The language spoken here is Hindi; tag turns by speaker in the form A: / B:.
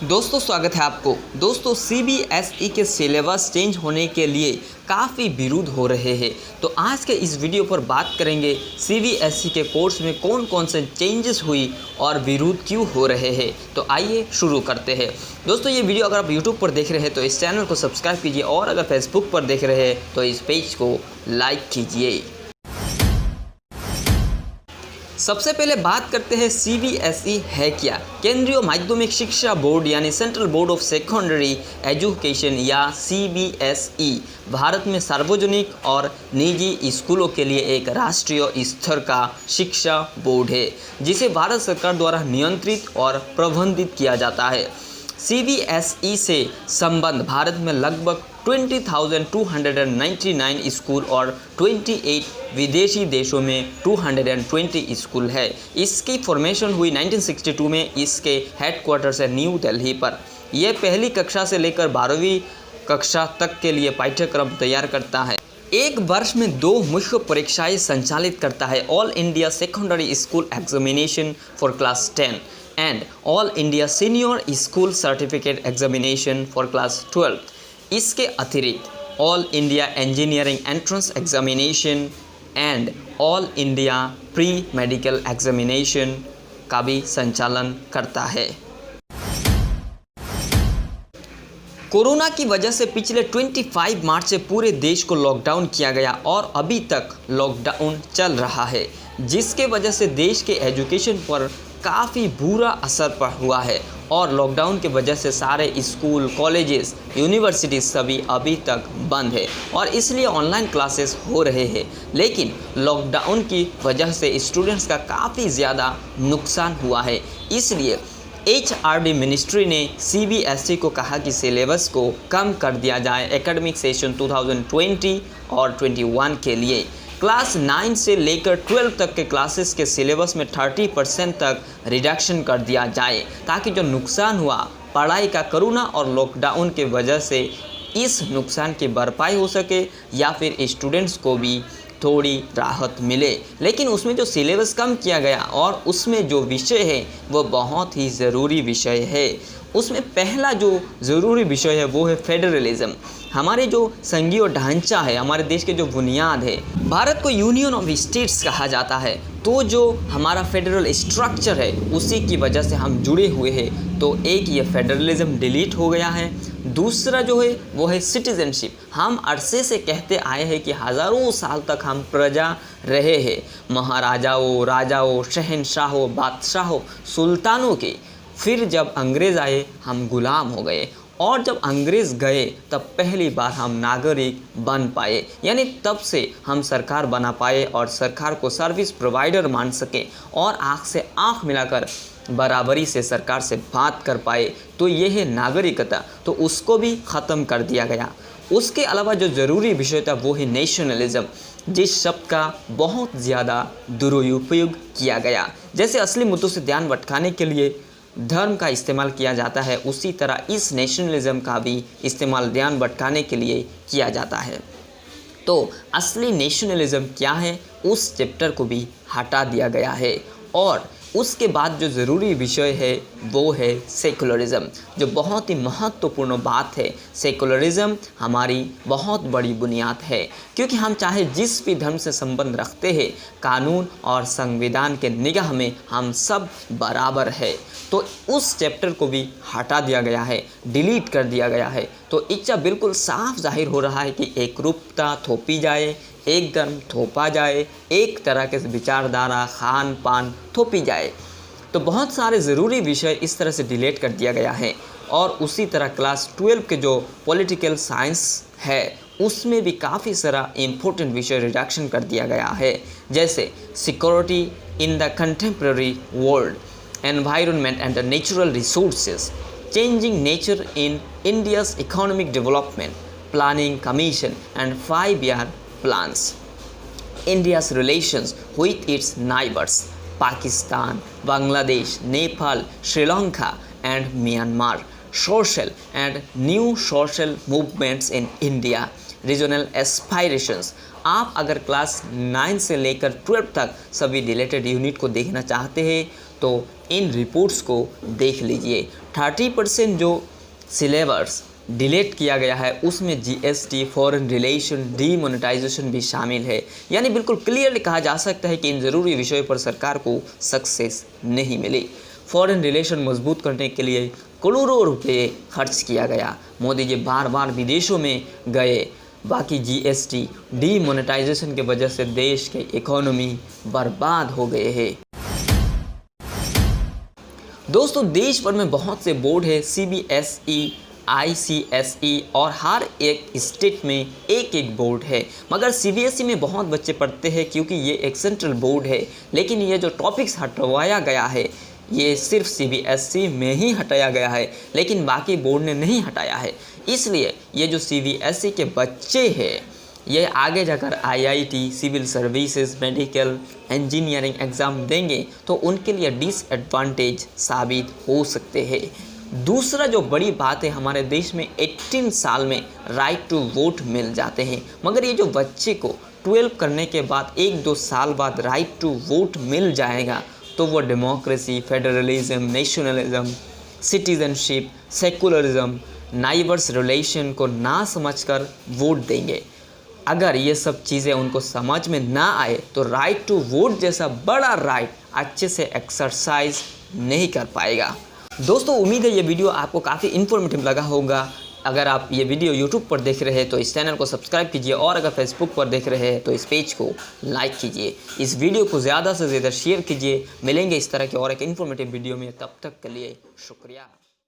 A: दोस्तों स्वागत है आपको। दोस्तों सीबीएसई के सिलेबस चेंज होने के लिए काफ़ी विरोध हो रहे हैं। तो आज के इस वीडियो पर बात करेंगे सीबीएसई के कोर्स में कौन कौन से चेंजेस हुई और विरोध क्यों हो रहे हैं। तो आइए शुरू करते हैं। दोस्तों ये वीडियो अगर आप यूट्यूब पर देख रहे हैं तो इस चैनल को सब्सक्राइब कीजिए और अगर फेसबुक पर देख रहे हैं तो इस पेज को लाइक कीजिए। सबसे पहले बात करते हैं सीबीएसई है क्या। केंद्रीय माध्यमिक शिक्षा बोर्ड यानी central board of secondary education या सीबीएसई भारत में सार्वजनिक और निजी स्कूलों के लिए एक राष्ट्रीय स्तर का शिक्षा बोर्ड है जिसे भारत सरकार द्वारा नियंत्रित और प्रबंधित किया जाता है। सीबीएसई से संबंध भारत में लगभग 20,299 स्कूल और 28 विदेशी देशों में 220 स्कूल है। इसकी फॉर्मेशन हुई 1962 में। इसके हेडक्वार्टर्स है न्यू दिल्ली पर। यह पहली कक्षा से लेकर 12वीं कक्षा तक के लिए पाठ्यक्रम तैयार करता है। एक वर्ष में 2 मुख्य परीक्षाएं संचालित करता है। All India secondary school examination for class 10 and all India senior school certificate examination for class 12। इसके अतिरिक्त all India engineering entrance examination and all India pre medical examination का भी संचालन करता है। कोरोना की वजह से पिछले 25 मार्च से पूरे देश को लॉकडाउन किया गया और अभी तक लॉकडाउन चल रहा है, जिसके वजह से देश के एजुकेशन पर काफ़ी बुरा असर हुआ है और लॉकडाउन की वजह से सारे स्कूल, कॉलेजेस, यूनिवर्सिटीज़ सभी अभी तक बंद है और इसलिए ऑनलाइन क्लासेस हो रहे हैं। लेकिन लॉकडाउन की वजह से स्टूडेंट्स का काफ़ी ज़्यादा नुकसान हुआ है। इसलिए एचआरडी मिनिस्ट्री ने सीबीएसई को कहा कि सिलेबस को कम कर दिया जाए एकेडमिक सेशन 2020 और 21 के लिए। क्लास 9 से लेकर 12 तक के क्लासेस के सिलेबस में 30% तक रिडक्शन कर दिया जाए ताकि जो नुकसान हुआ पढ़ाई का कोरोना और लॉकडाउन के वजह से इस नुकसान की भरपाई हो सके या फिर स्टूडेंट्स को भी थोड़ी राहत मिले। लेकिन उसमें जो सिलेबस कम किया गया और उसमें जो विषय है वो बहुत ही ज़रूरी विषय है। उसमें पहला जो ज़रूरी विषय है वो है फेडरलिज्म। हमारे जो संघीय ढांचा है, हमारे देश के जो बुनियाद है, भारत को यूनियन ऑफ स्टेट्स कहा जाता है। तो जो हमारा फेडरल स्ट्रक्चर है उसी की वजह से हम जुड़े हुए हैं। तो एक ये फेडरलिज्म डिलीट हो गया है। दूसरा जो है वो है सिटीजनशिप। हम अरसे से कहते आए हैं कि हज़ारों साल तक हम प्रजा रहे हैं, महाराजाओं, राजाओं, शहनशाहों, बादशाहों, सुल्तानों के। फिर जब अंग्रेज़ आए हम गुलाम हो गए और जब अंग्रेज़ गए तब पहली बार हम नागरिक बन पाए, यानी तब से हम सरकार बना पाए और सरकार को सर्विस प्रोवाइडर मान सके और आँख से आँख मिलाकर बराबरी से सरकार से बात कर पाए। तो ये है नागरिकता, तो उसको भी ख़त्म कर दिया गया। उसके अलावा जो ज़रूरी विषय था वो है नेशनलिज्म, जिस शब्द का बहुत ज़्यादा दुरुपयोग किया गया। जैसे असली मुद्दों से ध्यान भटकाने के लिए धर्म का इस्तेमाल किया जाता है, उसी तरह इस नेशनलिज्म का भी इस्तेमाल ध्यान भटकाने के लिए किया जाता है। तो असली नेशनलिज्म क्या है उस चैप्टर को भी हटा दिया गया है। और उसके बाद जो ज़रूरी विषय है वो है सेकुलरिज्म, जो बहुत ही महत्वपूर्ण बात है। सेकुलरिज्म हमारी बहुत बड़ी बुनियाद है, क्योंकि हम चाहे जिस भी धर्म से संबंध रखते हैं, कानून और संविधान के निगाह में हम सब बराबर है। तो उस चैप्टर को भी हटा दिया गया है, डिलीट कर दिया गया है। तो इच्छा बिल्कुल साफ जाहिर हो रहा है कि एकरूपता थोपी जाए, एक धर्म थोपा जाए, एक तरह के विचारधारा, खान पान थोपी जाए। तो बहुत सारे ज़रूरी विषय इस तरह से डिलीट कर दिया गया है। और उसी तरह क्लास 12 के जो पॉलिटिकल साइंस है उसमें भी काफ़ी सारा इम्पोर्टेंट विषय रिडक्शन कर दिया गया है, जैसे security in the contemporary world, environment and the natural resources, changing nature in India's economic development, planning commission and 5-year plans, India's relations with its neighbors, Pakistan, Bangladesh, Nepal, Sri Lanka and Myanmar, social and new social movements in India, regional aspirations, आप अगर क्लास 9 से लेकर 12 तक सभी रिलेटेड यूनिट को देखना चाहते हैं तो इन रिपोर्ट्स को देख लीजिए। 30% जो सिलेबस डिलीट किया गया है उसमें जीएसटी, फॉरेन रिलेशन, डीमोनेटाइजेशन भी शामिल है। यानी बिल्कुल क्लियरली कहा जा सकता है कि इन ज़रूरी विषयों पर सरकार को सक्सेस नहीं मिली। फॉरेन रिलेशन मजबूत करने के लिए करोड़ों रुपए खर्च किया गया। मोदी जी बार बार विदेशों में गए। बाकी जीएसटी, डीमोनेटाइजेशन की वजह से देश के इकोनॉमी बर्बाद हो गए हैं। दोस्तों, देश भर में बहुत से बोर्ड है, सीबीएसई, आईसीएसई और हर एक स्टेट में एक एक बोर्ड है। मगर सीबीएसई में बहुत बच्चे पढ़ते हैं क्योंकि ये एक सेंट्रल बोर्ड है। लेकिन ये जो टॉपिक्स हटवाया गया है ये सिर्फ सीबीएसई में ही हटाया गया है, लेकिन बाकी बोर्ड ने नहीं हटाया है। इसलिए ये जो सीबीएसई के बच्चे हैं ये आगे जाकर IIT, civil services, medical, engineering exam देंगे तो उनके लिए डिसएडवांटेज साबित हो सकते हैं। दूसरा जो बड़ी बात है, हमारे देश में 18 साल में राइट टू वोट मिल जाते हैं। मगर ये जो बच्चे को 12 करने के बाद 1-2 साल बाद राइट टू वोट मिल जाएगा तो वो democracy, federalism, nationalism, citizenship, secularism, neighbours relation को ना समझकर वोट देंगे। अगर ये सब चीज़ें उनको समझ में ना आए तो राइट टू वोट जैसा बड़ा राइट अच्छे से एक्सरसाइज नहीं कर पाएगा। दोस्तों, उम्मीद है ये वीडियो आपको काफ़ी इन्फॉर्मेटिव लगा होगा। अगर आप ये वीडियो यूट्यूब पर देख रहे हैं तो इस चैनल को सब्सक्राइब कीजिए और अगर फेसबुक पर देख रहे हैं तो इस पेज को लाइक कीजिए। इस वीडियो को ज़्यादा से ज़्यादा शेयर कीजिए। मिलेंगे इस तरह के और एक इन्फॉर्मेटिव वीडियो में, तब तक के लिए शुक्रिया।